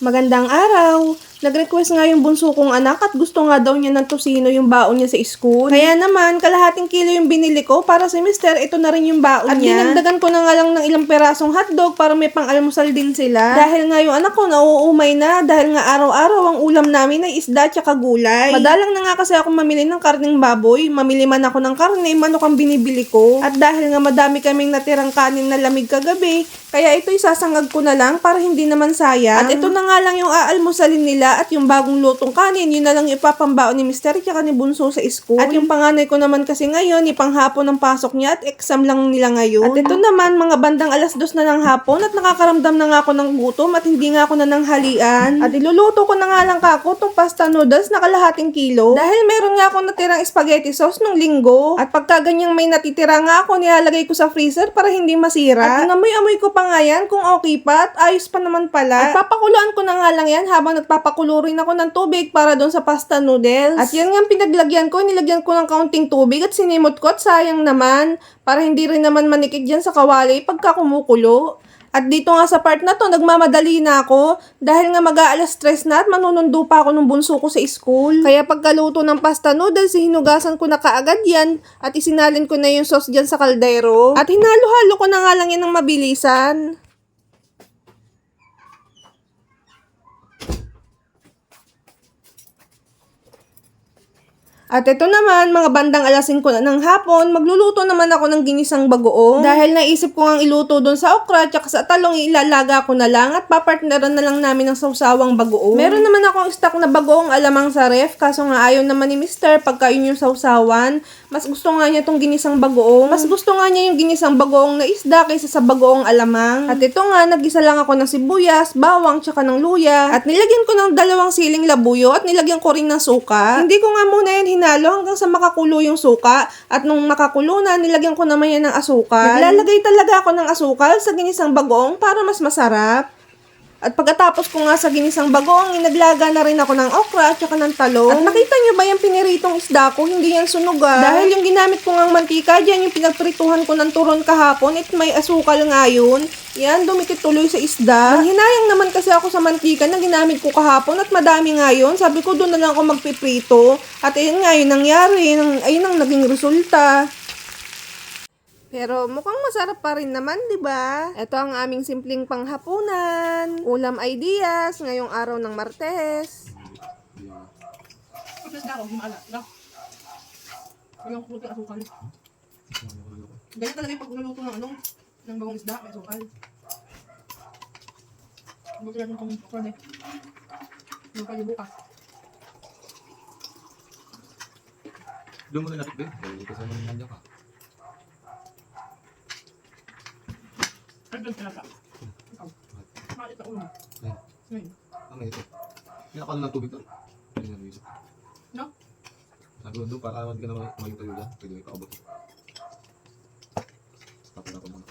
Magandang araw! Nag-request nga yung bunso kong anak at gusto nga daw niya ng tosino yung baon niya sa school. Kaya naman, kalahating kilo yung binili ko para si mister, ito na rin yung baon niya. At dinagdagan ko na nga lang ng ilang perasong hotdog para may pang-almusal din sila. Dahil nga yung anak ko nauumay na dahil nga araw-araw ang ulam namin ay isda tsaka gulay. Madalang na nga kasi ako mamili ng karneng baboy. Mamili man ako ng karne, manok ang binibili ko. At dahil nga madami kaming natirang kanin na lamig kagabi, kaya ito isasangag ko na lang para hindi naman sayang. At ito na nga lang yung aalmusalin nila at yung bagong lutong kanin, yun na lang ipapambaon ni Mister tsaka ni Bunso sa school. At yung panganay ko naman kasi ngayon, ipanghapon ang pasok niya at exam lang nila ngayon. At ito naman, mga bandang 2:00 na ng hapon at nakakaramdam na nga ako ng gutom at hindi nga ako nananghalian. At iluluto ko na nga lang kako itong pasta noodles na kalahating kilo. Dahil meron nga ako natirang spaghetti sauce nung linggo. At pagka ganyang may natitira nga ako, nilalagay ko sa freezer para hindi masira. At namoy-amoy ko pa nga yan kung okay pa at ayos pa naman pala. At papakuluan ko na nga lang yan habang nagpapakulo rin ako ng tubig para doon sa pasta noodles. At yan nga pinaglagyan ko, nilagyan ko ng kaunting tubig at sinimot ko at sayang naman para hindi rin naman manikid dyan sa kawali pagka kumukulo. At dito nga sa part na to, nagmamadali na ako dahil nga mag-aalas 3 na at manunundo pa ako ng bunso ko sa school. Kaya pagkaluto ng pasta noodles, hinugasan ko na kaagad yan at isinalin ko na yung sauce dyan sa kaldero. At hinalo-halo ko na nga lang yan ng mabilisan. At ito naman, mga bandang 5:00 na ng hapon, magluluto naman ako ng ginisang bagoong. Dahil naisip ko ang iluto doon sa okra, tsaka sa talong, ilalaga ko na lang at papartneran na lang namin ng sausawang bagoong. Meron naman akong stock na bagoong alamang sa ref, kaso nga ayaw naman ni Mister pagka yun yung sausawan. Mas gusto nga niya itong ginisang bagoong. Mas gusto nga niya yung ginisang bagoong na isda kaysa sa bagoong alamang. At ito nga, nagisa lang ako ng sibuyas, bawang, tsaka ng luya. At nilagyan ko ng 2 siling labuyo at nilagyan ko rin ng suka. Hindi ko nga muna yan hinalo hanggang sa makakulo yung suka. At nung makakulo na, nilagyan ko naman yan ng asukal. Naglalagay talaga ako ng asukal sa ginisang bagoong para mas masarap. At pagkatapos ko nga sa ginisang bagoong, naglaga na rin ako ng okra at saka ng talong. At nakita nyo ba yung piniritong isda ko? Hindi yan sunog Dahil yung ginamit ko ngang mantika, dyan yung pinagprituhan ko ng turon kahapon at may asukal nga yun. Yan, dumikit tuloy sa isda. Hinayang naman kasi ako sa mantika na ginamit ko kahapon at madami nga yun. Sabi ko doon na lang ako magpiprito. At ayun nga, yun nangyari. Ayun ang naging resulta. Pero mukhang masarap pa rin naman, di ba? Ito ang aming simpleng panghapunan. Ulam ideas ngayong araw ng Martes. Ganyan talaga yung pagluluto ng bagong isda, may sukal. Buti natin itong okra eh. Yung kayo bukas. Doon mo na natin, Ben. Dahil kasi naman nandiyan ka. Ay, doon talaga. Ikaw. Bakit ito ulo? Ben. Ngayon. Ano ito? Pinakalo ng tubig doon. Hindi na naisip. No? Sabi ko doon, para hindi ka na tumayo-tayo dyan. Pwede may paabot. Tapos ako mga